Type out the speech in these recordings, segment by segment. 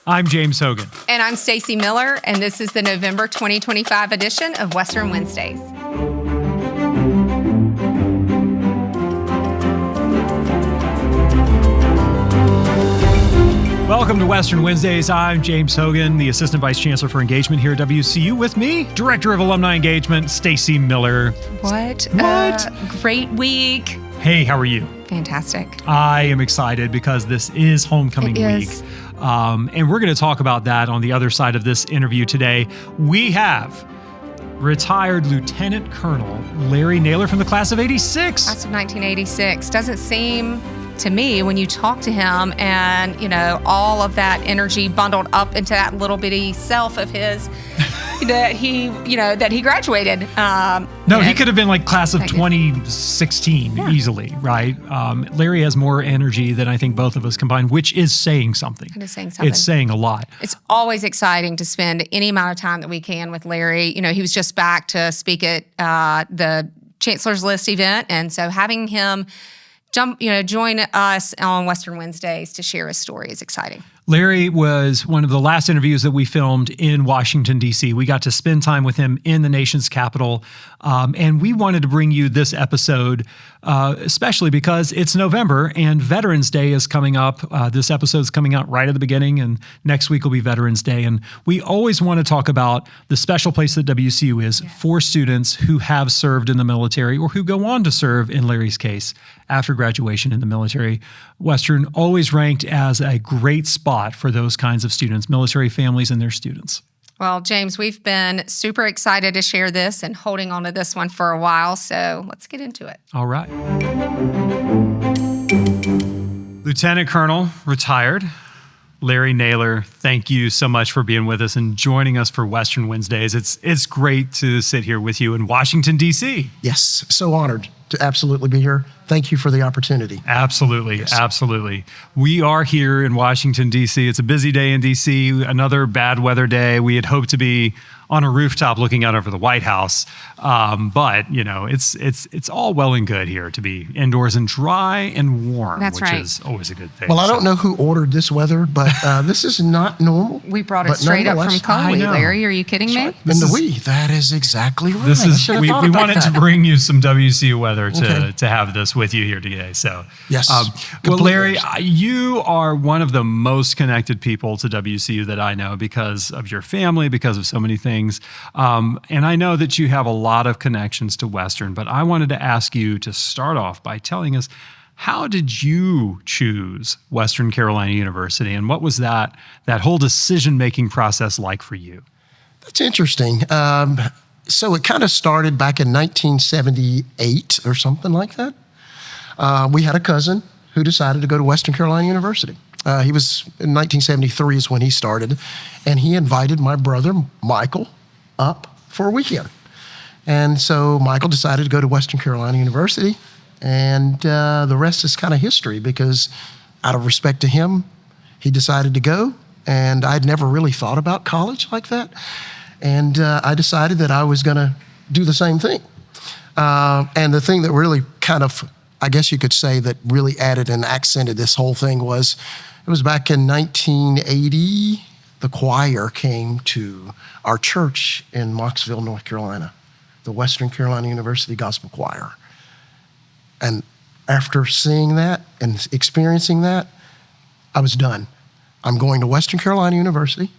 I'm James Hogan. And I'm Stacy Miller, and this is the November 2025 edition of Western Wednesdays. Welcome to Western Wednesdays. I'm James Hogan, the Assistant Vice Chancellor for Engagement here at WCU. With me, Director of Alumni Engagement, Stacy Miller. What? Great week. Hey, how are you? Fantastic. I am excited because this is homecoming week. And we're going to talk about that on the other side of this interview today. We have retired Lieutenant Colonel Larry Naylor from the class of 86. Class of 1986. Doesn't seem to me when you talk to him and, all of that energy bundled up into that little bitty self of his that he graduated. He could have been like class of 2016 easily, right? Larry has more energy than I think both of us combined, which is saying something. It is saying something. It's saying a lot. It's always exciting to spend any amount of time that we can with Larry. He was just back to speak at the Chancellor's List event, and so having him join us on Western Wednesdays to share his story is exciting. Larry was one of the last interviews that we filmed in Washington, D.C. We got to spend time with him in the nation's capital, and we wanted to bring you this episode, especially because it's November and Veterans Day is coming up. This episode's coming out right at the beginning, and next week will be Veterans Day. And we always want to talk about the special place that WCU is for students who have served in the military or who go on to serve, in Larry's case, after graduation in the military. Western always ranked as a great spot for those kinds of students, military families and their students. Well, James, we've been super excited to share this and holding on to this one for a while, so let's get into it. All right. Lieutenant Colonel, retired, Larry Naylor, thank you so much for being with us and joining us for Western Wednesdays. It's great to sit here with you in Washington, D.C. Yes, so honored to absolutely be here. Thank you for the opportunity. Absolutely, yes. Absolutely. We are here in Washington, D.C. It's a busy day in D.C., another bad weather day. We had hoped to be on a rooftop looking out over the White House, but it's all well and good here to be indoors and dry and warm, which is always a good thing. Well, I don't know who ordered this weather, but this is not normal. We brought it straight up from Coley, Larry. Are you kidding me? That is exactly right. We wanted to bring you some WCU weather to have this with you here today. So yes. Well, Larry, you are one of the most connected people to WCU that I know because of your family, because of so many things. And I know that you have a lot of connections to Western, but I wanted to ask you to start off by telling us, how did you choose Western Carolina University, and what was that whole decision-making process like for you? That's interesting. So it kind of started back in 1978 or something like that. We had a cousin who decided to go to Western Carolina University. He was in 1973 is when he started, and he invited my brother, Michael, up for a weekend. And so Michael decided to go to Western Carolina University, and the rest is kind of history because out of respect to him, he decided to go, and I'd never really thought about college like that. And I decided that I was going to do the same thing. And the thing that really kind of, I guess you could say, that really added and accented this whole thing was, it was back in 1980, the choir came to our church in Mocksville, North Carolina, the Western Carolina University Gospel Choir. And after seeing that and experiencing that, I was done. I'm going to Western Carolina University,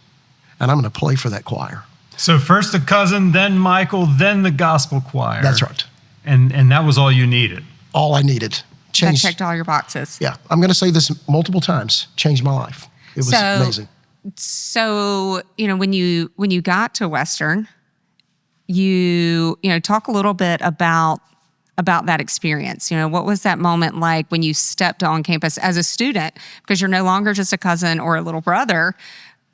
and I'm going to play for that choir. So first the cousin, then Michael, then the gospel choir. That's right. And that was all you needed? All I needed. That checked all your boxes. Yeah. I'm going to say this multiple times. Changed my life. It was amazing. So, when you got to Western, you talk a little bit about that experience. What was that moment like when you stepped on campus as a student? Because you're no longer just a cousin or a little brother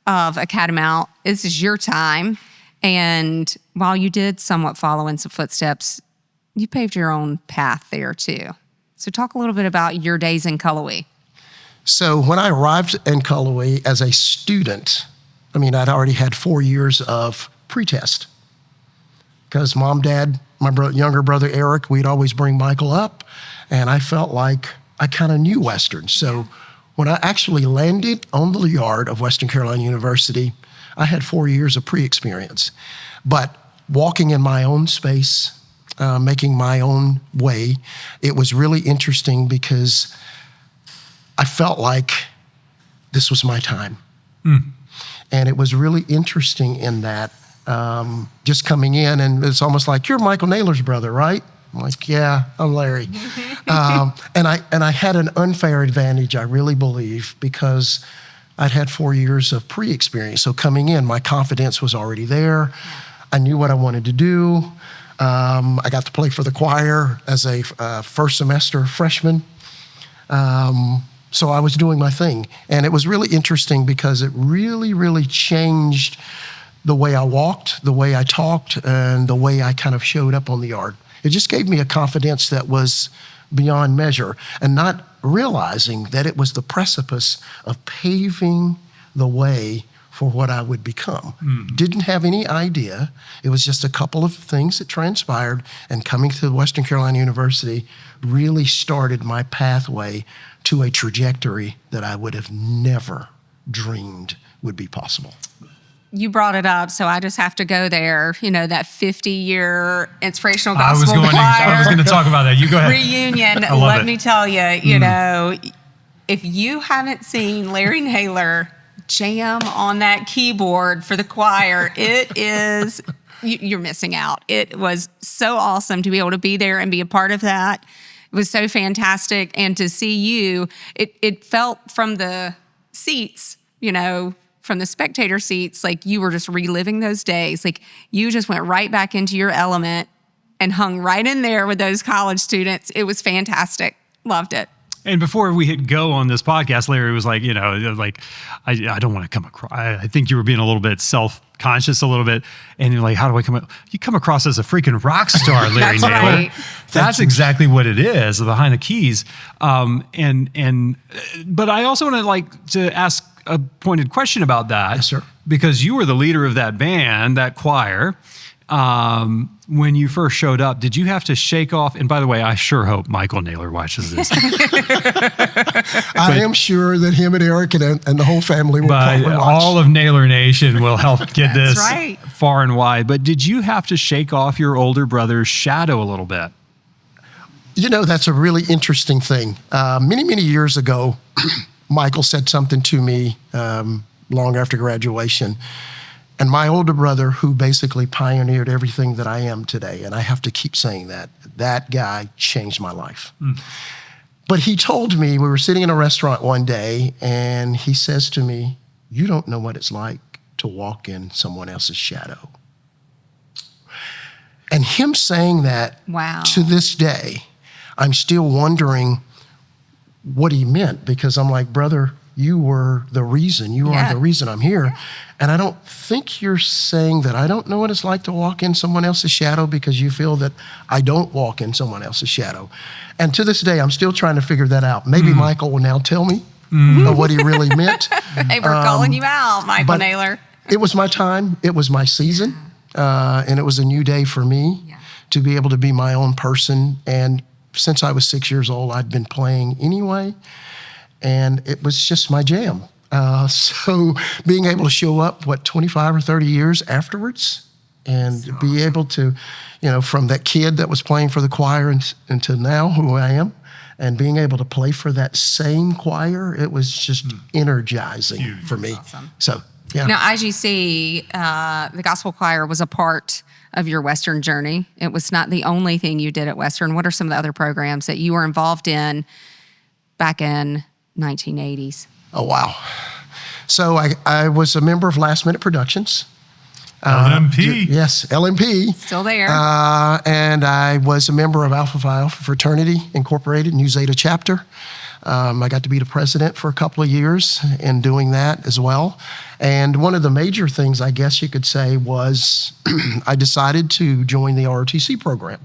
of a Catamount. This is your time. And while you did somewhat follow in some footsteps, you paved your own path there too. So talk a little bit about your days in Cullowhee. So when I arrived in Cullowhee as a student, I'd already had 4 years of pretest. Because mom, dad, my younger brother Eric, we'd always bring Michael up, and I felt like I kind of knew Western. So When I actually landed on the yard of Western Carolina University, I had 4 years of pre-experience. But walking in my own space, making my own way, it was really interesting because I felt like this was my time. And it was really interesting in that, just coming in, and it's almost like, you're Michael Naylor's brother, right? I'm like, yeah, I'm Larry. And I had an unfair advantage, I really believe, because I'd had 4 years of pre-experience. So coming in, my confidence was already there. I knew what I wanted to do. I got to play for the choir as a first semester freshman. So I was doing my thing. And it was really interesting because it really, really changed the way I walked, the way I talked, and the way I kind of showed up on the yard. It just gave me a confidence that was beyond measure, and not realizing that it was the precipice of paving the way for what I would become. Didn't have any idea. It was just a couple of things that transpired, and coming to Western Carolina University really started my pathway to a trajectory that I would have never dreamed would be possible. You brought it up, so I just have to go there. You know, that 50-year inspirational gospel choir I was going to talk about that. You go ahead. reunion. Let me tell you, you know, if you haven't seen Larry Naylor jam on that keyboard for the choir, it is, you're missing out. It was so awesome to be able to be there and be a part of that. It was so fantastic. And to see you, it felt from the seats, you know, from the spectator seats, like you were just reliving those days. Like you just went right back into your element and hung right in there with those college students. It was fantastic. Loved it. And before we hit go on this podcast, Larry was like, you know, like, I don't want to come across, I think you were being a little bit self-conscious a little bit. And you're like, how do I come, you come across as a freaking rock star, Larry That's Naylor. right. That's exactly what it is, behind the keys. But I also want to ask a pointed question about that. Yes, sir. Because you were the leader of that band, that choir. When you first showed up, did you have to shake off? And by the way, I sure hope Michael Naylor watches this. I am sure that him and Eric and the whole family will But probably watch. all of Naylor Nation will help get this right. far and wide. But did you have to shake off your older brother's shadow a little bit? You know, that's a really interesting thing. Many, many years ago, Michael said something to me long after graduation. And my older brother, who basically pioneered everything that I am today, and I have to keep saying that guy changed my life. But he told me, we were sitting in a restaurant one day, and he says to me, you don't know what it's like to walk in someone else's shadow. And him saying that, Wow. to this day, I'm still wondering what he meant, because I'm like, brother, you were the reason. You are the reason I'm here. And I don't think you're saying that I don't know what it's like to walk in someone else's shadow because you feel that I don't walk in someone else's shadow. And to this day, I'm still trying to figure that out. Maybe Michael will now tell me what he really meant. Hey, we're calling you out, Michael Naylor. It was my time. It was my season. And it was a new day for me to be able to be my own person. And since I was 6 years old, I'd been playing anyway. And it was just my jam. So being able to show up, 25 or 30 years afterwards, and be able to, you know, from that kid that was playing for the choir until now, who I am, and being able to play for that same choir, it was just energizing for me. Awesome. So, yeah. Now, as you see, the gospel choir was a part of your Western journey. It was not the only thing you did at Western. What are some of the other programs that you were involved in back in 1980s? Oh, wow. So I was a member of Last Minute Productions. LMP. Yes, LMP. Still there. And I was a member of Alpha Phi Alpha Fraternity Incorporated, New Zeta chapter. I got to be the president for a couple of years in doing that as well. And one of the major things, I guess you could say, was I decided to join the ROTC program.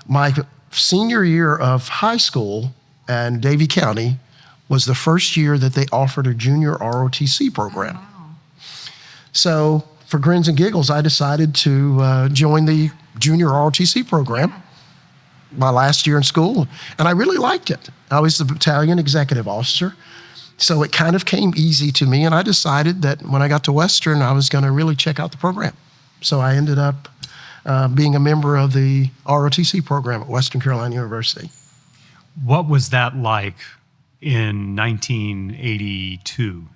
My senior year of high school in Davie County was the first year that they offered a junior ROTC program. Wow. So for grins and giggles, I decided to join the junior ROTC program my last year in school, and I really liked it. I was the battalion executive officer, So it kind of came easy to me, and I decided that when I got to Western, I was going to really check out the program. So I ended up being a member of the ROTC program at Western Carolina University. What was that like in 1982?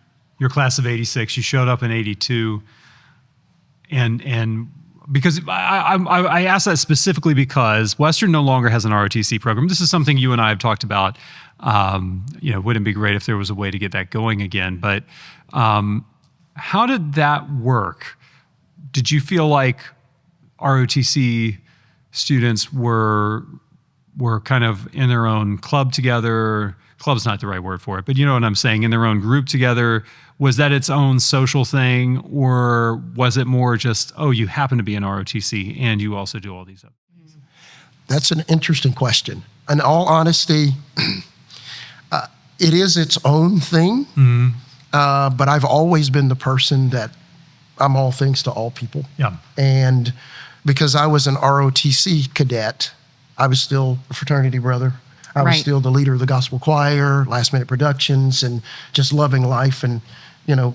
Your class of 86, you showed up in 82, and because I asked that specifically because Western no longer has an ROTC program. This is something you and I have talked about. Wouldn't it be great if there was a way to get that going again? But how did that work? Did you feel like ROTC students were kind of in their own club together? Club's not the right word for it, but you know what I'm saying, in their own group together. Was that its own social thing, or was it more just, oh, you happen to be in ROTC and you also do all these other things? That's an interesting question. In all honesty, it is its own thing, but I've always been the person that I'm all things to all people. Yeah. And because I was an ROTC cadet, I was still a fraternity brother. I was still the leader of the gospel choir, last minute productions, and just loving life and,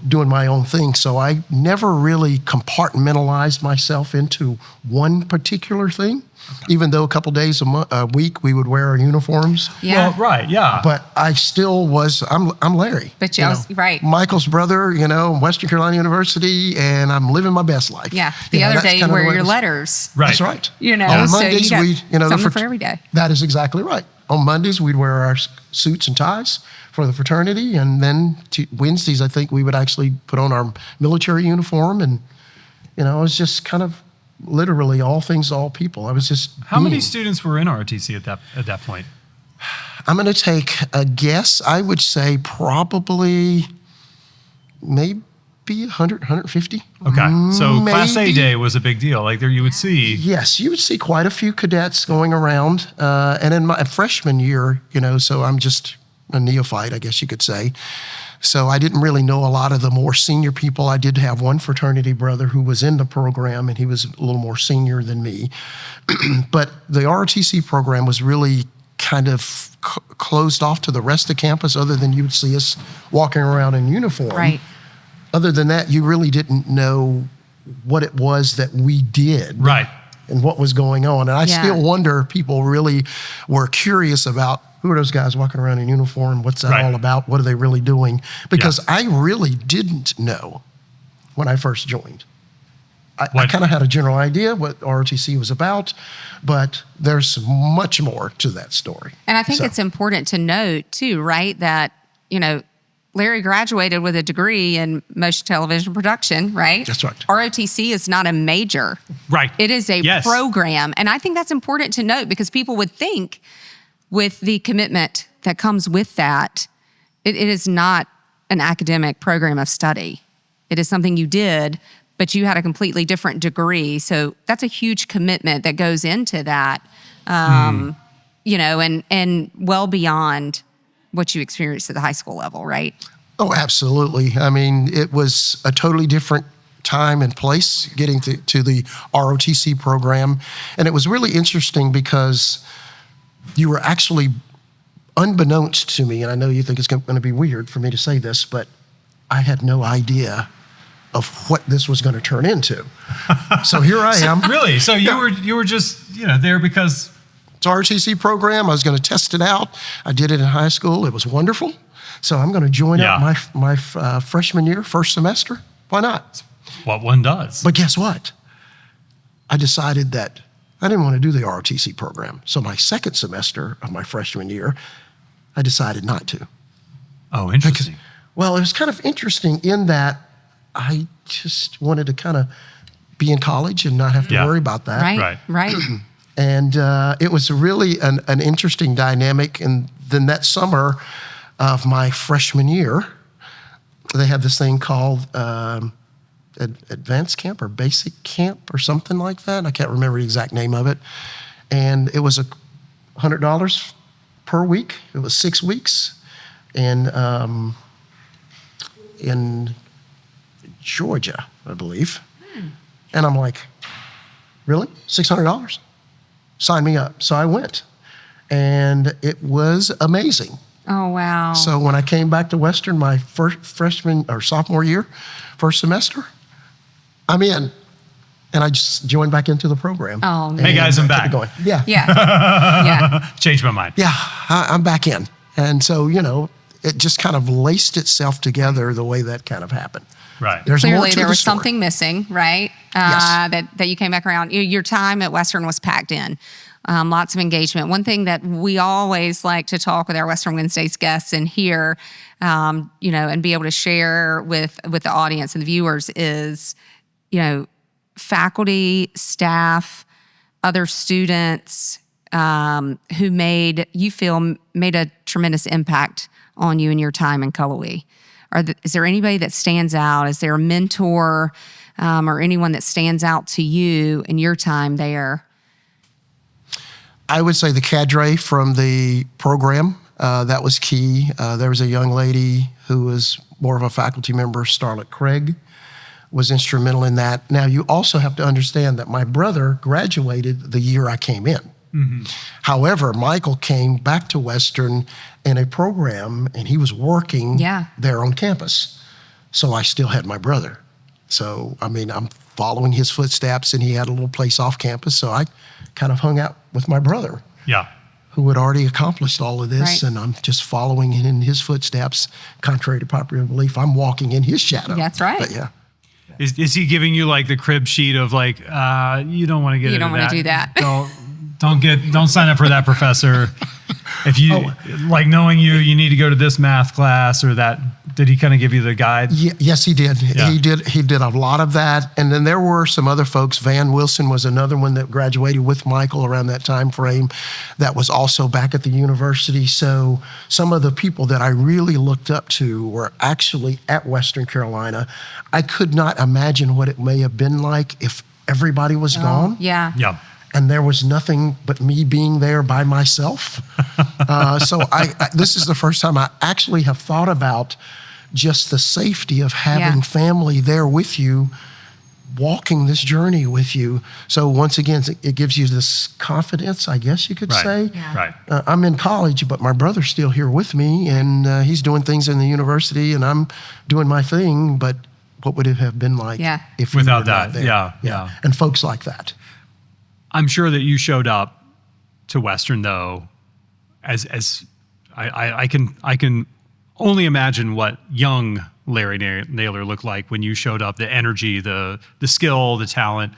doing my own thing. So I never really compartmentalized myself into one particular thing, even though a couple days a week we would wear our uniforms. Yeah. Well, right, yeah. But I still was, I'm Larry. But you also, right. Michael's brother, Western Carolina University, and I'm living my best life. Yeah. The other day you wear your letters. Right. That's right. So On Mondays, you got something for every day. That is exactly right. On Mondays, we'd wear our suits and ties for the fraternity, and then Wednesdays, I think we would actually put on our military uniform, and it was just kind of literally all things to all people. I was just How many students were in ROTC at that point? I'm going to take a guess. I would say probably maybe 100, 150. Okay, so maybe. Class A day was a big deal. Like there you would see. Yes, you would see quite a few cadets going around. And in my freshman year, so I'm just a neophyte, I guess you could say. So I didn't really know a lot of the more senior people. I did have one fraternity brother who was in the program, and he was a little more senior than me. But the ROTC program was really kind of closed off to the rest of campus, other than you would see us walking around in uniform. Right. Other than that, you really didn't know what it was that we did. Right. And what was going on. And I still wonder if people really were curious about who are those guys walking around in uniform? What's that all about? What are they really doing? Because I really didn't know when I first joined. I kind of had a general idea what ROTC was about, but there's much more to that story. And I think it's important to note too, right, that, Larry graduated with a degree in motion television production, right? That's right. ROTC is not a major. Right. It is a program. And I think that's important to note because people would think with the commitment that comes with that, it is not an academic program of study. It is something you did, but you had a completely different degree. So that's a huge commitment that goes into that, and well beyond what you experienced at the high school level, right? Oh, absolutely. I mean, it was a totally different time and place getting to the ROTC program. And it was really interesting because you were actually, unbeknownst to me, and I know you think it's going to be weird for me to say this, but I had no idea of what this was going to turn into. So here I am. Really? So you were just, there because it's ROTC program. I was going to test it out. I did it in high school. It was wonderful. So I'm going to join up my freshman year, first semester. Why not? What one does. But guess what? I decided that I didn't want to do the ROTC program. So my second semester of my freshman year, I decided not to. Oh, interesting. Well, it was kind of interesting in that I just wanted to kind of be in college and not have to worry about that. Right. And it was really an interesting dynamic. And then that summer of my freshman year, they had this thing called advanced camp or basic camp or something like that. I can't remember the exact name of it. And it was $100 per week. It was 6 weeks. And in Georgia, I believe. And I'm like, really? $600? Sign me up. So I went. And it was amazing. Oh, wow. So when I came back to Western my freshman or sophomore year, first semester, I'm in. And I just joined back into the program. Oh, man. Hey guys, I'm back. Going. Yeah. Yeah. Yeah. Changed my mind. Yeah, I'm back in. And so, it just kind of laced itself together the way that kind of happened. Right. There's more Clearly, to there the was story. something missing, right? Yes. That you came back around. Your time at Western was packed in. Lots of engagement. One thing that we always like to talk with our Western Wednesdays guests and hear, and be able to share with the audience and the viewers is, faculty, staff, other students who made a tremendous impact on you in your time in Cullowhee. Is there anybody that stands out? Is there a mentor or anyone that stands out to you in your time there? I would say the cadre from the program, that was key. There was a young lady who was more of a faculty member, Starlet Craig, was instrumental in that. Now, you also have to understand that my brother graduated the year I came in. Mm-hmm. However, Michael came back to Western in a program, and he was working there on campus. So I still had my brother. So, I'm following his footsteps, and he had a little place off campus, so I kind of hung out with my brother. Yeah. Who had already accomplished all of this, Right. and I'm just following in his footsteps. Contrary to popular belief, I'm walking in his shadow. That's right. But yeah. Is he giving you like the crib sheet of like, you don't want to get You into don't want that. to do that. Don't sign up for that professor. If you like knowing you need to go to this math class or that. Did he kind of give you the guide? Yes, he did. Yeah. He did a lot of that. And then there were some other folks. Van Wilson was another one that graduated with Michael around that time frame that was also back at the university. So some of the people that I really looked up to were actually at Western Carolina. I could not imagine what it may have been like if everybody was gone. Yeah. Yeah. And there was nothing but me being there by myself. So this is the first time I actually have thought about just the safety of having family there with you, walking this journey with you. So once again, it gives you this confidence, I guess you could say. Yeah. Right. I'm in college, but my brother's still here with me, and he's doing things in the university, and I'm doing my thing. But what would it have been like if Without you were not that? there? Yeah. And folks like that. I'm sure that you showed up to Western though, as I can only imagine what young Larry Naylor looked like when you showed up. The energy, the skill, the talent.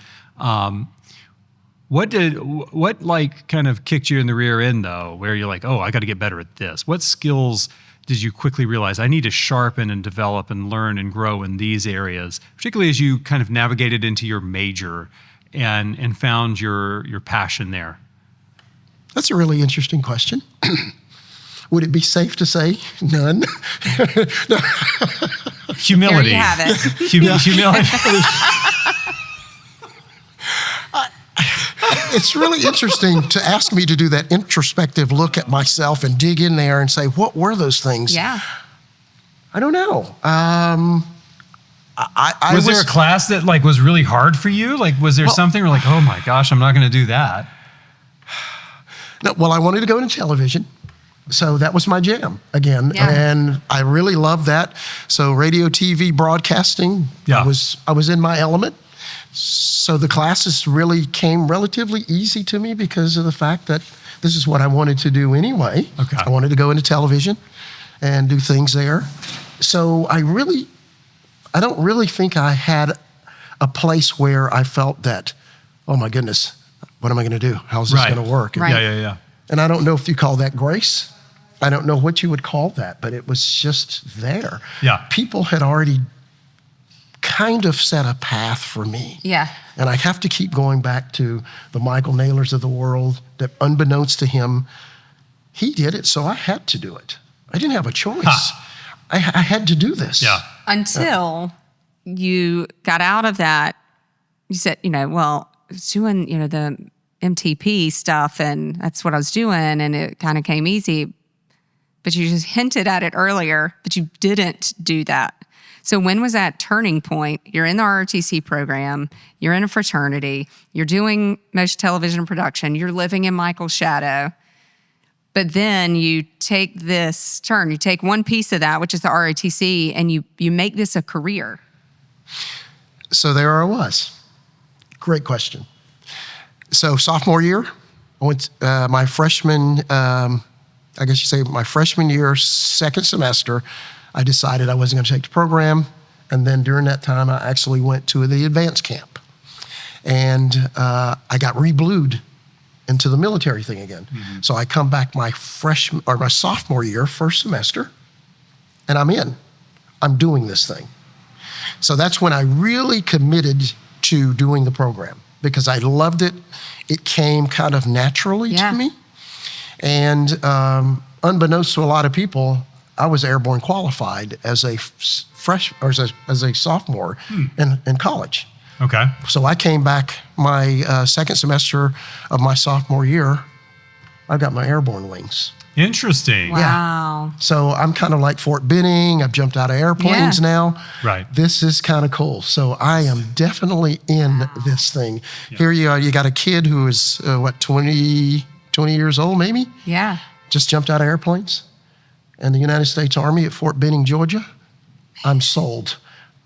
What kind of kicked you in the rear end though, where you're like, oh, I got to get better at this? What skills did you quickly realize I need to sharpen and develop and learn and grow in these areas, particularly as you kind of navigated into your major and found your passion there? That's a really interesting question. Would it be safe to say none? No. Humility. There you have it. Humility. It's really interesting to ask me to do that introspective look at myself and dig in there and say, what were those things? Yeah. I don't know. Was there a class that like was really hard for you? Like, was there something where like, oh my gosh, I'm not going to do that? No, well, I wanted to go into television. So that was my jam again. Yeah. And I really loved that. So radio, TV, broadcasting, Yeah. I was in my element. So the classes really came relatively easy to me because of the fact that this is what I wanted to do anyway. Okay. I wanted to go into television and do things there. So I don't really think I had a place where I felt that, oh my goodness, what am I going to do? How's this going to work? Right. Yeah. And I don't know if you call that grace. I don't know what you would call that, but it was just there. Yeah. People had already kind of set a path for me. Yeah. And I have to keep going back to the Michael Naylors of the world that unbeknownst to him, he did it, so I had to do it. I didn't have a choice. I had to do this. Yeah. Until you got out of that, you said, well, I was doing, the MTP stuff, and that's what I was doing, and it kind of came easy. But you just hinted at it earlier, but you didn't do that. So when was that turning point? You're in the ROTC program, you're in a fraternity, you're doing motion television production, you're living in Michael's shadow. But then you take this turn, you take one piece of that, which is the ROTC, and you make this a career. So there I was. Great question. So sophomore year, I went my freshman, I guess you say my freshman year, second semester, I decided I wasn't going to take the program. And then during that time, I actually went to the advanced camp. And I got re-blued into the military thing again. Mm-hmm. So I come back my sophomore year, first semester, and I'm in. I'm doing this thing. So that's when I really committed to doing the program because I loved it. It came kind of naturally to me. And unbeknownst to a lot of people, I was airborne qualified as a as a sophomore in college. Okay. So I came back my second semester of my sophomore year. I got my airborne wings. Interesting. Wow. Yeah. So I'm kind of like Fort Benning. I've jumped out of airplanes now. Right. This is kind of cool. So I am definitely in this thing. Yeah. Here you are. You got a kid who is, 20 years old maybe? Yeah. Just jumped out of airplanes. And the United States Army at Fort Benning, Georgia. I'm sold.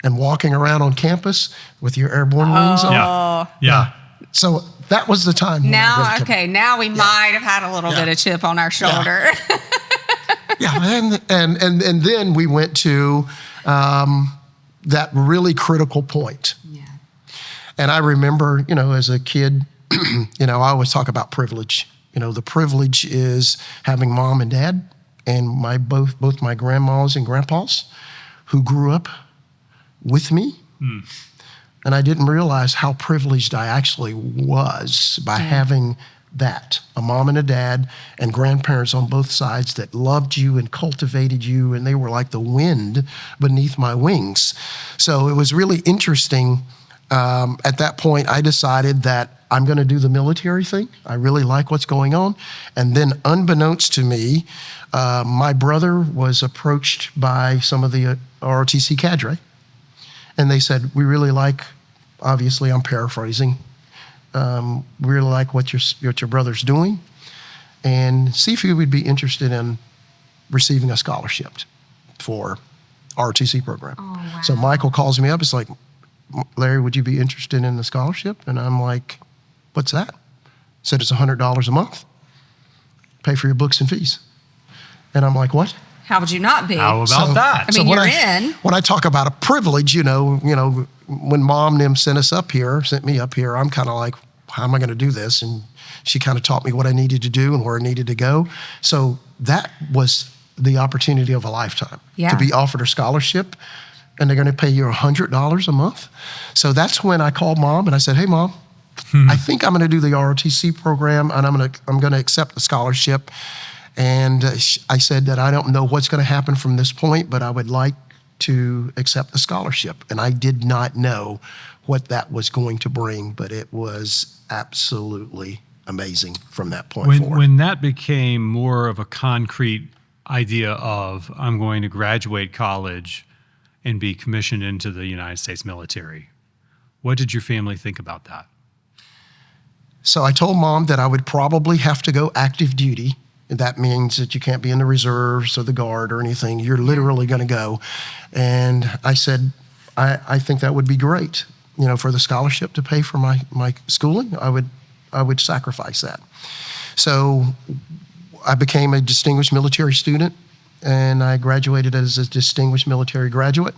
And walking around on campus with your airborne wings on. Yeah. So that was the time. Now we might have had a little bit of chip on our shoulder. And then we went to that really critical point. Yeah. And I remember, as a kid, I always talk about privilege. The privilege is having mom and dad and both my grandmas and grandpas who grew up with me. And I didn't realize how privileged I actually was by having that, a mom and a dad and grandparents on both sides that loved you and cultivated you, and they were like the wind beneath my wings. So it was really interesting. At that point, I decided that I'm going to do the military thing. I really like what's going on. And then unbeknownst to me, my brother was approached by some of the ROTC cadre. And they said, we really like, obviously I'm paraphrasing, we really like what your brother's doing, and see if you would be interested in receiving a scholarship for ROTC program. Oh, wow. So Michael calls me up, it's like, Larry, would you be interested in the scholarship? And I'm like, what's that? Said it's $100 a month, pay for your books and fees. And I'm like, what? How would you not be? How about that? I mean, you're in. When I talk about a privilege, when mom and them sent me up here, I'm kind of like, how am I going to do this? And she kind of taught me what I needed to do and where I needed to go. So that was the opportunity of a lifetime to be offered a scholarship, and they're going to pay you $100 a month. So that's when I called mom and I said, hey, mom, I think I'm going to do the ROTC program, and I'm going to accept the scholarship. And I said that I don't know what's going to happen from this point, but I would like to accept the scholarship. And I did not know what that was going to bring, but it was absolutely amazing from that point forward. When that became more of a concrete idea of, I'm going to graduate college and be commissioned into the United States military, what did your family think about that? So I told mom that I would probably have to go active duty. That means that you can't be in the reserves or the guard or anything. You're literally going to go. And I said, I think that would be great. For the scholarship to pay for my schooling, I would sacrifice that. So I became a distinguished military student, and I graduated as a distinguished military graduate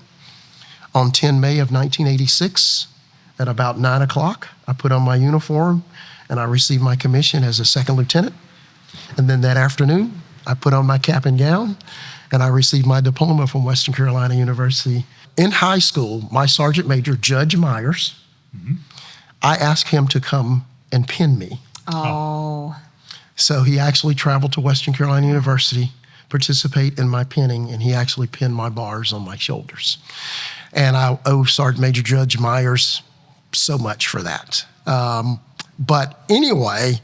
on 10 May of 1986 at about 9 o'clock. I put on my uniform, and I received my commission as a second lieutenant. And then that afternoon, I put on my cap and gown, and I received my diploma from Western Carolina University. In high school, my sergeant major, Judge Myers, I asked him to come and pin me. Oh. So he actually traveled to Western Carolina University, participate in my pinning, and he actually pinned my bars on my shoulders. And I owe Sergeant Major Judge Myers so much for that. But anyway,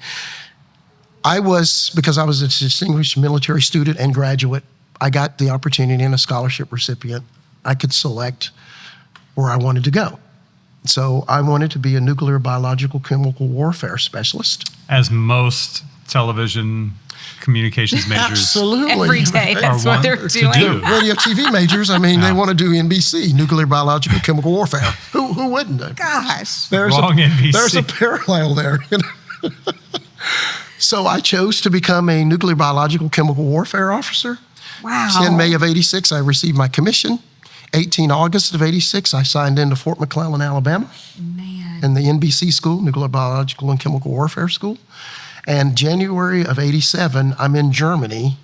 because I was a distinguished military student and graduate, I got the opportunity, and a scholarship recipient, I could select where I wanted to go. So I wanted to be a nuclear, biological, chemical warfare specialist. As most television communications majors. Absolutely. Every day, that's what they're to doing. do. Radio TV majors, I mean, they want to do NBC, nuclear, biological, chemical warfare. Who wouldn't? Gosh. Wrong NBC. There's a parallel there. So I chose to become a nuclear, biological, chemical warfare officer. Wow. 10 May of 86, I received my commission. 18 August of 86, I signed into Fort McClellan, Alabama, Man. in the NBC school, Nuclear, Biological, and Chemical Warfare School. And January of 87, I'm in Germany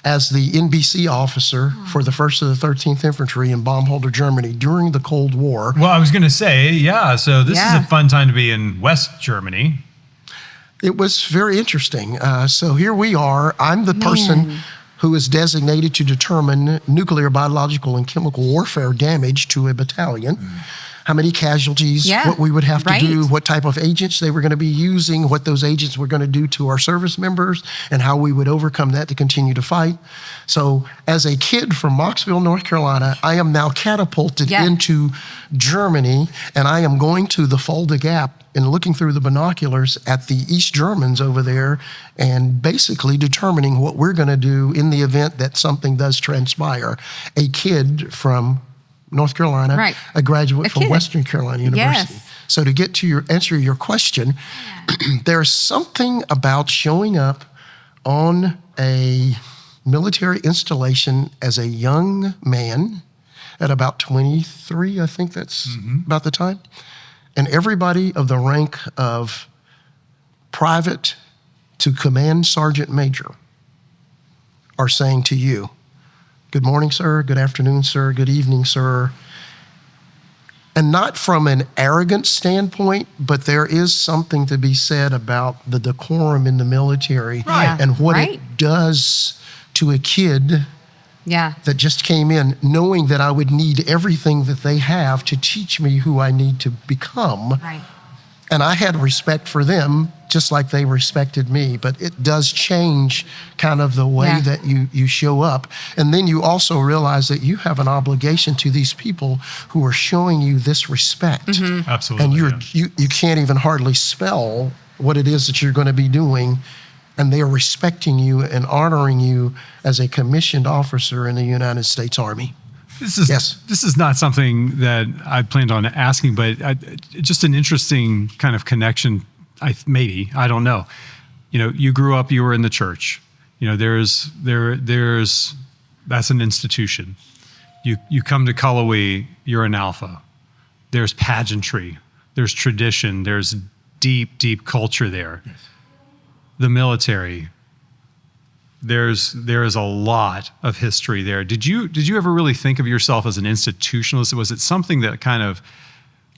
as the NBC officer for the 1st of the 13th Infantry in Baumholder, Germany during the Cold War. Well, I was going to say, yeah, so this is Yeah. a fun time to be in West Germany. It was very interesting. So here we are. I'm the person who is designated to determine nuclear, biological, and chemical warfare damage to a battalion. How many casualties, Yeah, what we would have to right. do, what type of agents they were going to be using, what those agents were going to do to our service members, and how we would overcome that to continue to fight. So as a kid from Mocksville, North Carolina, I am now catapulted Yeah. into Germany, and I am going to the Fulda Gap and looking through the binoculars at the East Germans over there and basically determining what we're going to do in the event that something does transpire. A kid from North Carolina, Right. a graduate A from kid. Western Carolina University. Yes. So to get to answer your question, there's something about showing up on a military installation as a young man at about 23, I think that's about the time. And everybody of the rank of private to command sergeant major are saying to you, good morning, sir. Good afternoon, sir. Good evening, sir. And not from an arrogant standpoint, but there is something to be said about the decorum in the military Right. and what Right. it does to a kid Yeah. that just came in, knowing that I would need everything that they have to teach me who I need to become. Right. And I had respect for them just like they respected me, but it does change kind of the way Yeah. that you show up. And then you also realize that you have an obligation to these people who are showing you this respect. Absolutely. And you can't even hardly spell what it is that you're going to be doing. And they are respecting you and honoring you as a commissioned officer in the United States Army. Yes. This is not something that I planned on asking, but just an interesting kind of connection. I don't know. You know, you grew up, you were in the church. You know, there's that's an institution. You come to Cullowhee, you're an alpha. There's pageantry, there's tradition, there's deep culture there. Yes. The military. There is a lot of history there. Did you ever really think of yourself as an institutionalist? Was it something that kind of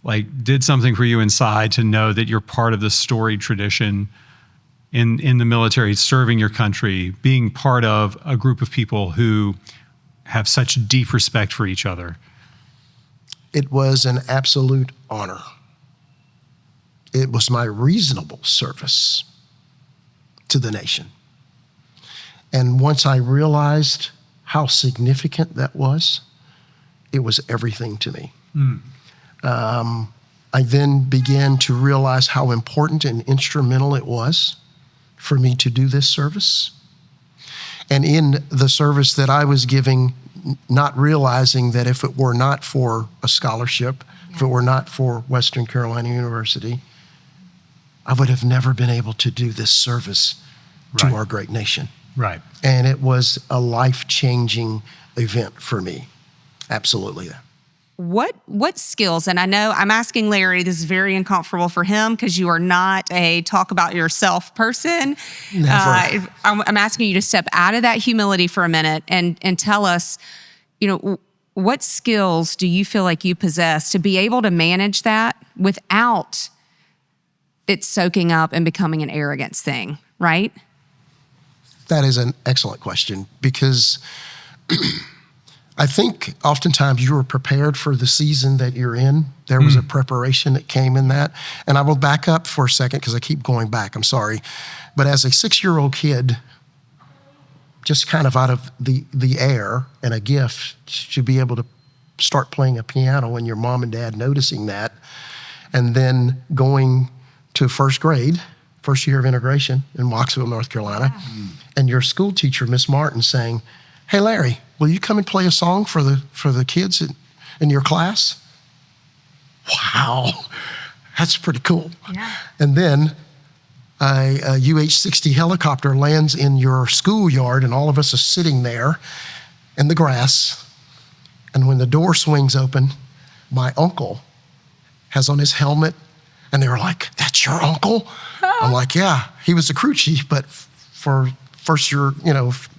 like did something for you inside to know that you're part of this storied tradition in the military, serving your country, being part of a group of people who have such deep respect for each other? It was an absolute honor. It was my reasonable service to the nation. And once I realized how significant that was, it was everything to me. I then began to realize how important and instrumental it was for me to do this service. And in the service that I was giving, not realizing that if it were not for a scholarship, if it were not for Western Carolina University, I would have never been able to do this service to our great nation. Right. And it was a life-changing event for me. Absolutely. What skills, and I know I'm asking Larry, this is very uncomfortable for him because you are not a talk about yourself person. Never. I'm asking you to step out of that humility for a minute and tell us, you know, what skills do you feel like you possess to be able to manage that without it soaking up and becoming an arrogance thing, right? That is an excellent question because I think oftentimes you are prepared for the season that you're in. There was a preparation that came in that. And I will back up for a second because I keep going back. I'm sorry. But as a 6-year-old kid, just kind of out of the air and a gift to be able to start playing a piano and your mom and dad noticing that, and then going to first grade first year of integration in Wacksville, North Carolina, and your school teacher, Miss Martin, saying, "Hey, Larry, will you come and play a song for the kids in your class?" Wow, that's pretty cool. Yeah. And then a UH-60 helicopter lands in your schoolyard, and all of us are sitting there in the grass. And when the door swings open, my uncle has on his helmet, and they were like, "That's your uncle?" I'm like, "Yeah, he was the crew chief, but for first year,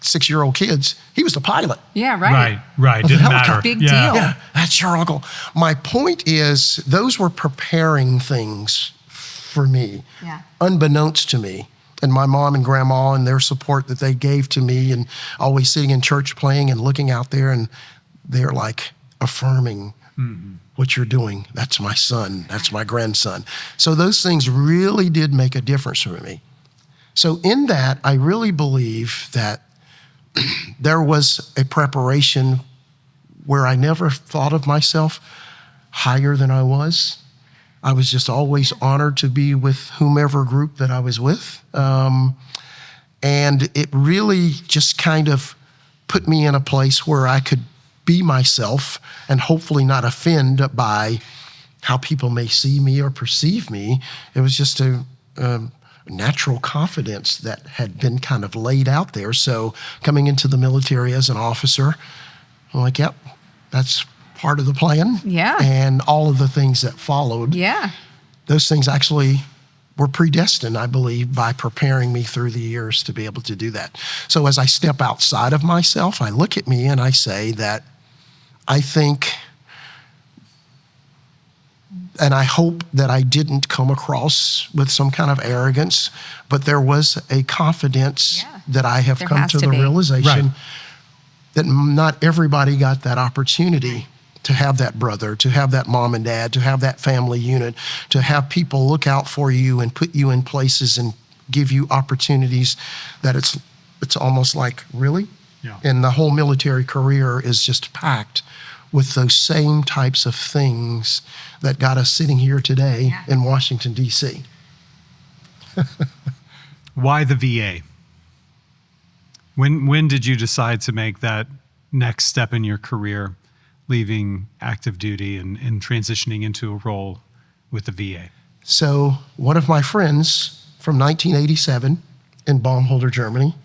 6-year-old kids, he was the pilot." Yeah, right. Right. Of the Didn't matter. helicopter. Big deal. Yeah, that's your uncle. My point is, those were preparing things for me, Yeah. unbeknownst to me. And my mom and grandma and their support that they gave to me, and always sitting in church playing and looking out there, and they're like affirming what you're doing. That's my son. That's my grandson. So those things really did make a difference for me. So in that, I really believe that there was a preparation where I never thought of myself higher than I was. I was just always honored to be with whomever group that I was with. And it really just kind of put me in a place where I could be myself and hopefully not offend by how people may see me or perceive me. It was just a natural confidence that had been kind of laid out there. So coming into the military as an officer, I'm like, yep, that's part of the plan. Yeah. And all of the things that followed. Yeah. Those things actually were predestined, I believe, by preparing me through the years to be able to do that. So as I step outside of myself, I look at me and I say that I think, and I hope that I didn't come across with some kind of arrogance, but there was a confidence that I have There come has to to the be. realization Right. that not everybody got that opportunity to have that brother, to have that mom and dad, to have that family unit, to have people look out for you and put you in places and give you opportunities that it's almost like, really? Yeah. And the whole military career is just packed with those same types of things that got us sitting here today in Washington, D.C. Why the VA? When did you decide to make that next step in your career, leaving active duty and transitioning into a role with the VA? So one of my friends from 1987 in Baumholder, Germany,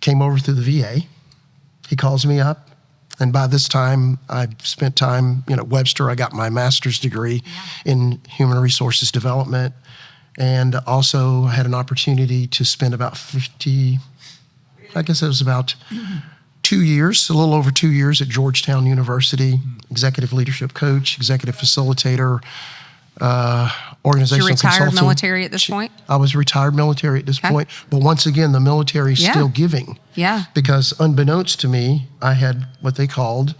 came over through the VA. He calls me up, and by this time, I spent time, at Webster. I got my master's degree in human resources development, and also had an opportunity to spend about 50, I guess it was about 2 years, a little over 2 years at Georgetown University, executive leadership coach, executive facilitator, organizational You're retired consulting. military at this point? I was retired military at this point, but once again, the military is still giving. Yeah. Because unbeknownst to me, I had what they called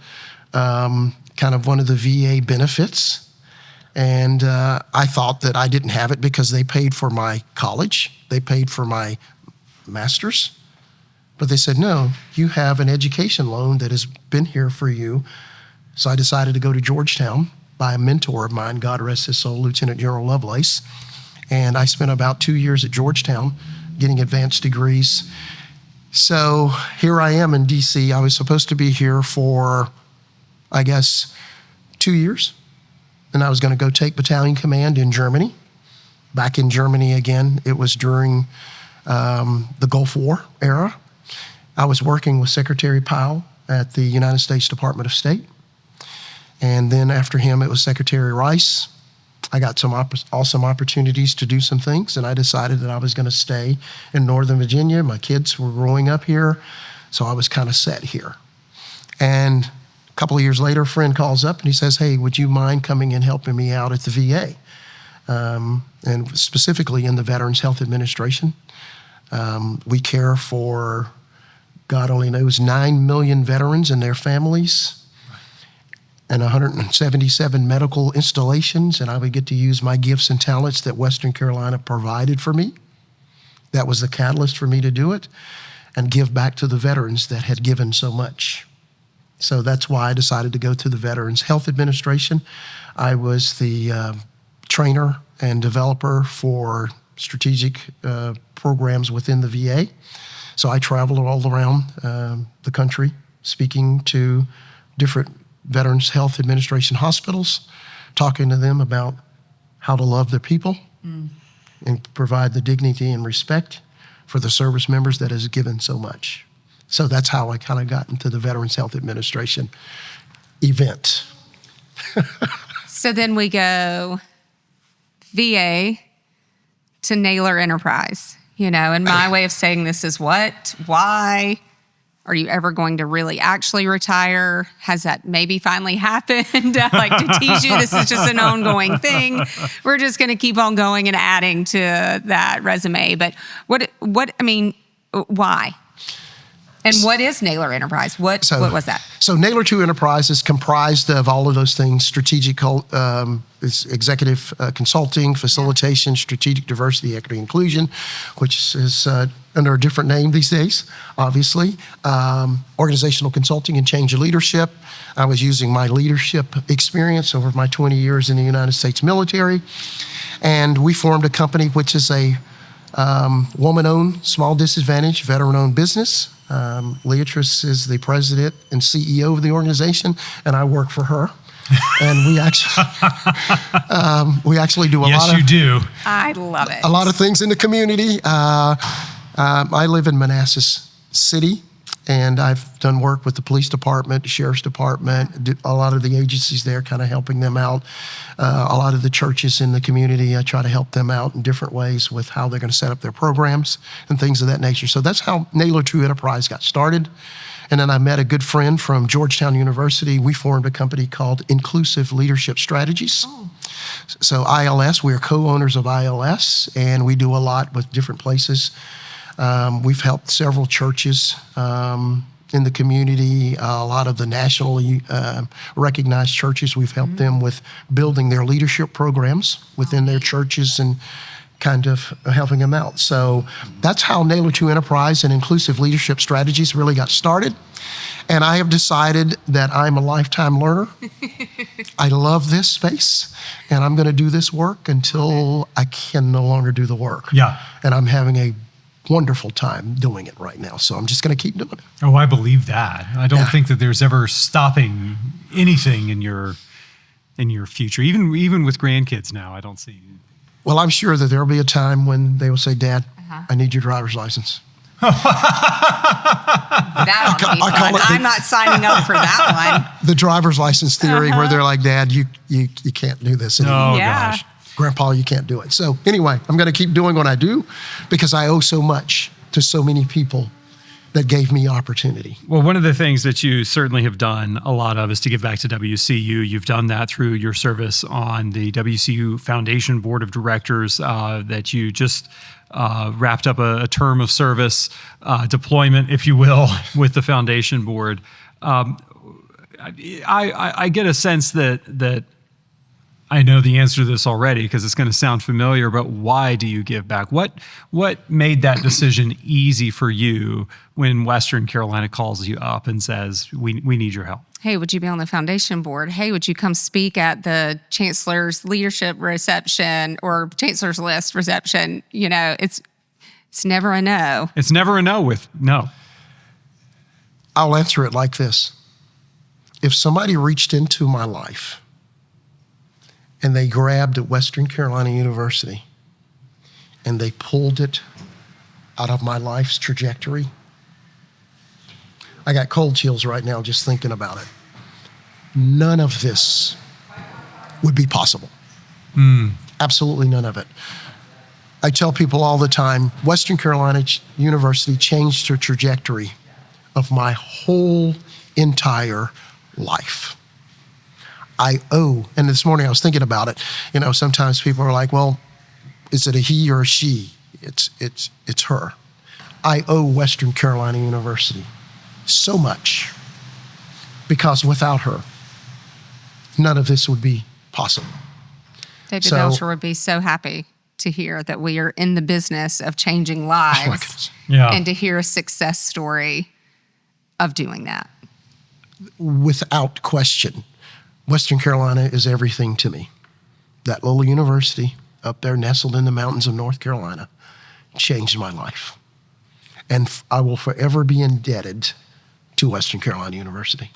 kind of one of the VA benefits. And I thought that I didn't have it because they paid for my college. They paid for my master's. But they said, no, you have an education loan that has been here for you. So I decided to go to Georgetown by a mentor of mine, God rest his soul, Lieutenant General Lovelace. And I spent about 2 years at Georgetown getting advanced degrees. So here I am in DC. I was supposed to be here for, I guess, 2 years. And I was going to go take battalion command in Germany. Back in Germany again, it was during the Gulf War era. I was working with Secretary Powell at the United States Department of State. And then after him, it was Secretary Rice. I got some awesome opportunities to do some things, and I decided that I was going to stay in Northern Virginia. My kids were growing up here, so I was kind of set here. And a couple of years later, a friend calls up and he says, hey, would you mind coming and helping me out at the VA? And specifically in the Veterans Health Administration. We care for, God only knows, 9 million veterans and their families, and 177 medical installations, and I would get to use my gifts and talents that Western Carolina provided for me. That was the catalyst for me to do it and give back to the veterans that had given so much. So that's why I decided to go to the Veterans Health Administration. I was the trainer and developer for strategic programs within the VA. So I travel all around the country speaking to different Veterans Health Administration hospitals, talking to them about how to love their people and provide the dignity and respect for the service members that has given so much. So that's how I kind of got into the Veterans Health Administration event. So then we go VA to Naylor Enterprise, and my way of saying this is what, why, are you ever going to really actually retire? Has that maybe finally happened? I like to tease you, this is just an ongoing thing. We're just going to keep on going and adding to that resume. But why? And what is Naylor Enterprise? What was that? So Naylor 2 Enterprise is comprised of all of those things: strategic, it's executive consulting, facilitation, strategic diversity, equity, inclusion, which is under a different name these days, obviously. Organizational consulting and change of leadership. I was using my leadership experience over my 20 years in the United States military. And we formed a company which is a woman-owned, small disadvantaged, veteran-owned business. Leatrice is the president and CEO of the organization, and I work for her. And we actually do a lot of... Yes, you do. I love it. A lot of things in the community. I live in Manassas City, and I've done work with the police department, the sheriff's department, a lot of the agencies there, kind of helping them out. A lot of the churches in the community, I try to help them out in different ways with how they're going to set up their programs and things of that nature. So that's how Naylor 2 Enterprise got started. And then I met a good friend from Georgetown University. We formed a company called Inclusive Leadership Strategies. Oh. So ILS, we are co-owners of ILS, and we do a lot with different places. We've helped several churches in the community, a lot of the nationally recognized churches. We've helped them with building their leadership programs within their churches and kind of helping them out. So that's how Naylor 2 Enterprise and Inclusive Leadership Strategies really got started. And I have decided that I'm a lifetime learner. I love this space, and I'm going to do this work until I can no longer do the work. Yeah. And I'm having a wonderful time doing it right now. So I'm just going to keep doing it. Oh, I believe that. I don't think that there's ever stopping anything in your future. Even with grandkids now, I don't see. Well, I'm sure that there'll be a time when they will say, Dad, I need your driver's license. That'll be fun. I'm not signing up for that one. The driver's license theory where they're like, Dad, you can't do this anymore. Oh, Yeah. gosh. Grandpa, you can't do it. So anyway, I'm going to keep doing what I do because I owe so much to so many people that gave me opportunity. Well, one of the things that you certainly have done a lot of is to give back to WCU. You've done that through your service on the WCU Foundation Board of Directors that you just wrapped up a term of service, deployment, if you will, with the Foundation Board. I get a sense that I know the answer to this already because it's going to sound familiar, but why do you give back? What made that decision easy for you when Western Carolina calls you up and says, we need your help? Hey, would you be on the foundation board? Hey, would you come speak at the chancellor's leadership reception or chancellor's list reception? It's never a no. It's never a no with no. I'll answer it like this. If somebody reached into my life and they grabbed at Western Carolina University and they pulled it out of my life's trajectory, I got cold chills right now just thinking about it. None of this would be possible. Absolutely none of it. I tell people all the time, Western Carolina University changed the trajectory of my whole entire life. I owe, and this morning I was thinking about it, sometimes people are like, well, is it a he or a she? It's her. I owe Western Carolina University so much because without her, none of this would be possible. David Belcher would be so happy to hear that we are in the business of changing lives and to hear a success story of doing that. Without question, Western Carolina is everything to me. That little university up there nestled in the mountains of North Carolina changed my life. And I will forever be indebted to Western Carolina University.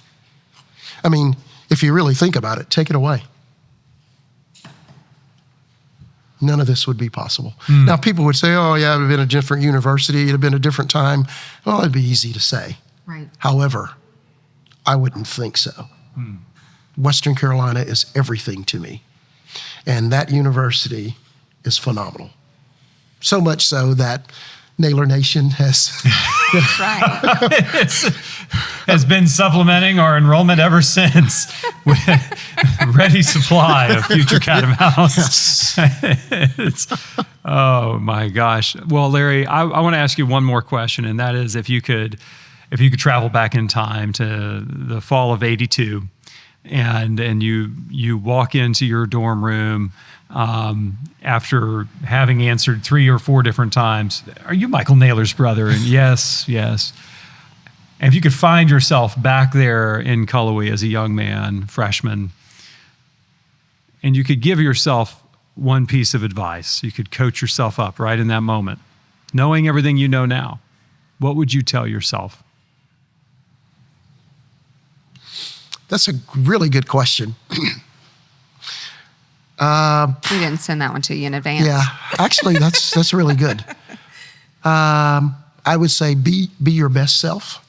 I mean, if you really think about it, take it away. None of this would be possible. Now, people would say, oh, yeah, it would have been a different university. It would have been a different time. Well, it'd be easy to say. Right. However, I wouldn't think so. Western Carolina is everything to me. And that university is phenomenal. So much so that Naylor Nation has That's right. has been supplementing our enrollment ever since with ready supply of future Catamounts. Oh my gosh. Well, Larry, I want to ask you one more question, and that is if you could travel back in time to the fall of '82 and you walk into your dorm room after having answered 3 or 4 different times, are you Michael Naylor's brother? And yes. And if you could find yourself back there in Cullowhee as a young man, freshman, and you could give yourself one piece of advice, you could coach yourself up right in that moment, knowing everything you know now, what would you tell yourself? That's a really good question. We didn't send that one to you in advance. Yeah, actually, that's really good. I would say be your best self.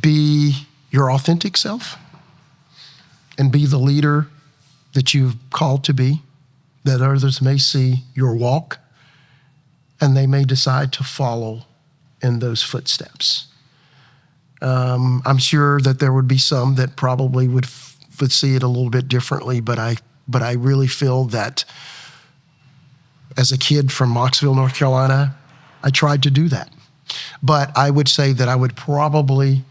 Be your authentic self, and be the leader that you've called to be, that others may see your walk, and they may decide to follow in those footsteps. I'm sure that there would be some that probably would see it a little bit differently, but I really feel that as a kid from Mocksville, North Carolina, I tried to do that. But I would say that I would probably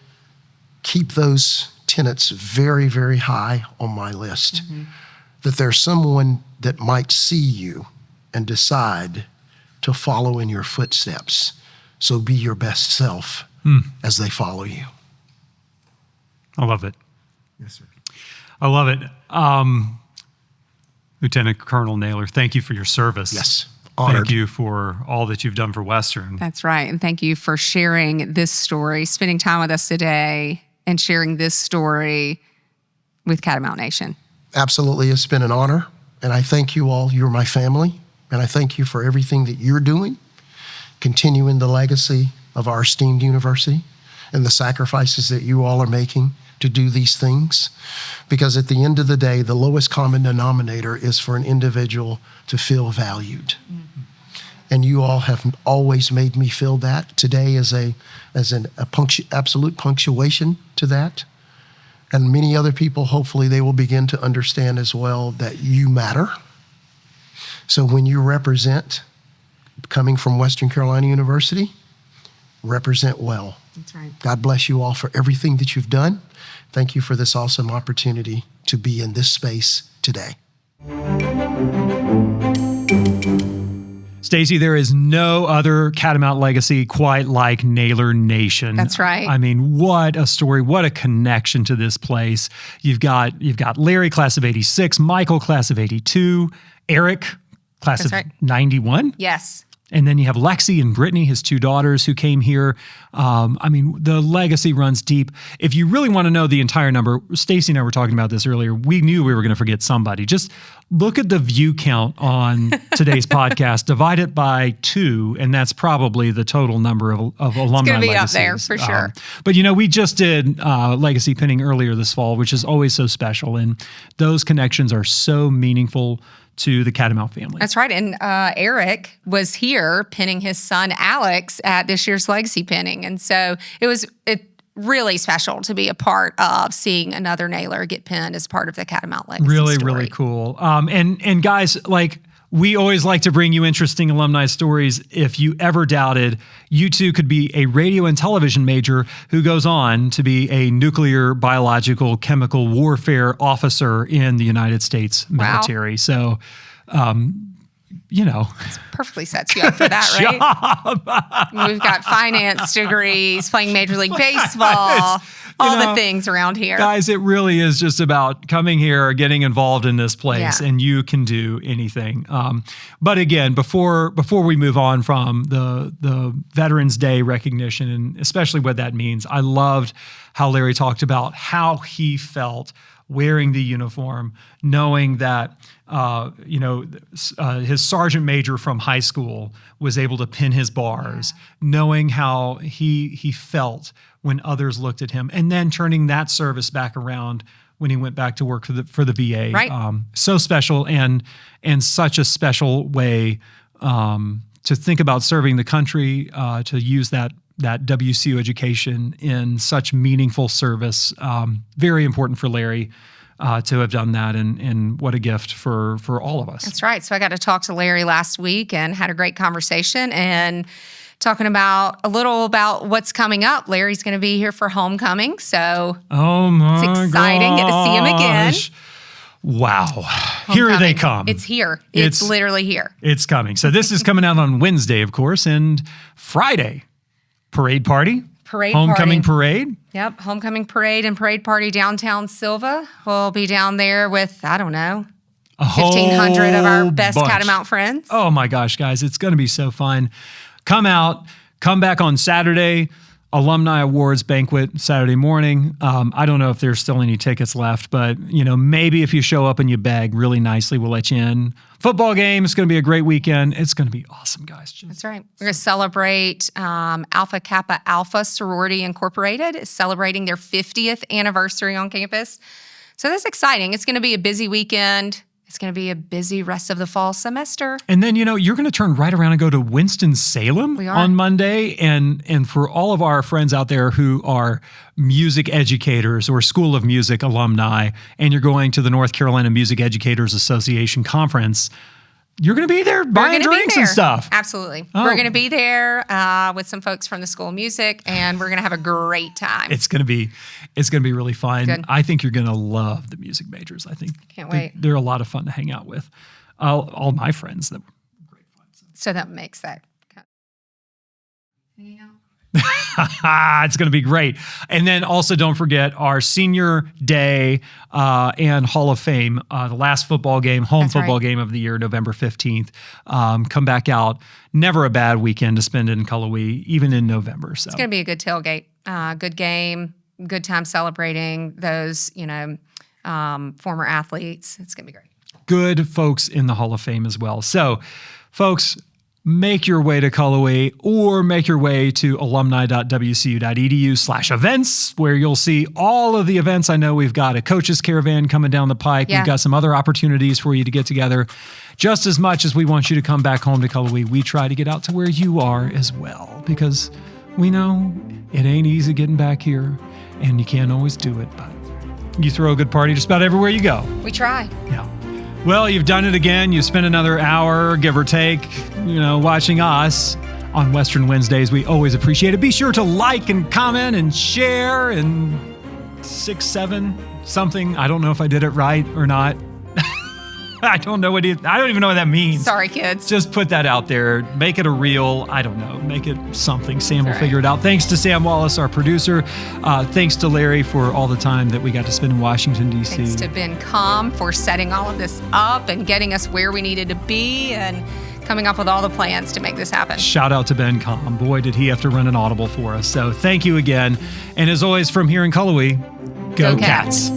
keep those tenets very, very high on my list. That there's someone that might see you and decide to follow in your footsteps. So be your best self as they follow you. I love it. Yes, sir. I love it. Lieutenant Colonel Naylor, thank you for your service. Yes, honored. Thank you for all that you've done for Western. That's right. And thank you for sharing this story, spending time with us today, and sharing this story with Catamount Nation. Absolutely. It's been an honor. And I thank you all. You're my family. And I thank you for everything that you're doing, continuing the legacy of our esteemed university and the sacrifices that you all are making to do these things. Because at the end of the day, the lowest common denominator is for an individual to feel valued. And you all have always made me feel that. Today is absolute punctuation to that. And many other people, hopefully they will begin to understand as well that you matter. So when you represent, coming from Western Carolina University, represent well. That's right. God bless you all for everything that you've done. Thank you for this awesome opportunity to be in this space today. Stacey, there is no other Catamount legacy quite like Naylor Nation. That's right. I mean, what a story, what a connection to this place. You've got Larry, class of '86, Michael, class of '82, Eric, class That's of right. '91. Yes. And then you have Lexi and Brittany, his 2 daughters, who came here. I mean, the legacy runs deep. If you really want to know the entire number, Stacey and I were talking about this earlier. We knew we were going to forget somebody. Just look at the view count on today's podcast, divide it by 2, and that's probably the total number of alumni. It's going to be legacies. up there for sure. But we just did legacy pinning earlier this fall, which is always so special, and those connections are so meaningful to the Catamount family. That's right. And Eric was here pinning his son Alex at this year's legacy pinning. And so it really special to be a part of seeing another Naylor get pinned as part of the Catamount legacy story. Really cool. And guys, like, we always like to bring you interesting alumni stories. If you ever doubted, you too could be a radio and television major who goes on to be a nuclear, biological, chemical warfare officer in the United States military. Wow. So, It's perfectly sets you up for that, right? We've got finance degrees, playing Major League Baseball. all the things around here. Guys, it really is just about coming here, getting involved in this place, Yeah. and you can do anything. But again, before we move on from the Veterans Day recognition, and especially what that means, I loved how Larry talked about how he felt wearing the uniform, knowing that his sergeant major from high school was able to pin his bars, knowing how he felt when others looked at him, and then turning that service back around when he went back to work for the VA. Right. So special, and such a special way to think about serving the country, to use that WCU education in such meaningful service. Very important for Larry to have done that, and what a gift for all of us. That's right. So I got to talk to Larry last week and had a great conversation and talking about a little about what's coming up. Larry's going to be here for homecoming, so it's exciting. Get to see him again. Wow. Here they come. It's here. It's literally here. It's coming. So this is coming out on Wednesday, of course, and Friday. Parade party. Homecoming parade. Yep. Homecoming parade and parade party downtown Silva. We'll be down there with, 1,500 of our best Catamount friends. Oh my gosh, guys. It's going to be so fun. Come out. Come back on Saturday. Alumni Awards banquet Saturday morning. I don't know if there's still any tickets left, but maybe if you show up and you beg really nicely, we'll let you in. Football game. It's going to be a great weekend. It's going to be awesome, guys. That's right. We're going to celebrate Alpha Kappa Alpha Sorority Incorporated is celebrating their 50th anniversary on campus. So that's exciting. It's going to be a busy weekend. It's going to be a busy rest of the fall semester. And then, you're going to turn right around and go to Winston-Salem on Monday. And for all of our friends out there who are music educators or School of Music alumni, and you're going to the North Carolina Music Educators Association Conference, you're going to be there buying drinks and stuff. Absolutely. Oh. We're going to be there with some folks from the School of Music, and we're going to have a great time. It's going to be really fun. Good. I think you're going to love the music majors. I think Can't wait. They're a lot of fun to hang out with. All my friends that were great fun. So that makes that. Hanging out. It's going to be great. And then also don't forget our senior day and Hall of Fame, the last football game, football game of the year, November 15th. Come back out. Never a bad weekend to spend in Cullowhee, even in November. So it's going to be a good tailgate, good game, good time celebrating those, former athletes. It's going to be great. Good folks in the Hall of Fame as well. So, folks, make your way to Cullowhee or make your way to alumni.wcu.edu/events, where you'll see all of the events. I know we've got a coaches caravan coming down the pike. Yeah. We've got some other opportunities for you to get together. Just as much as we want you to come back home to Cullowhee, we try to get out to where you are as well, because we know it ain't easy getting back here and you can't always do it, but you throw a good party just about everywhere you go. We try. Yeah. Well, you've done it again. You spent another hour, give or take, watching us on Western Wednesdays. We always appreciate it. Be sure to like and comment and share and 6, 7, something. I don't know if I did it right or not. I don't even know what that means. Sorry, kids. Just put that out there. Make it a reel. I don't know. Make it something. Sam will figure it out. Thanks to Sam Wallace, our producer. Thanks to Larry for all the time that we got to spend in Washington, D.C. Thanks to Ben Com for setting all of this up and getting us where we needed to be and coming up with all the plans to make this happen. Shout out to Ben Com. Boy, did he have to run an audible for us. So thank you again. And as always, from here in Cullowhee, go Cats.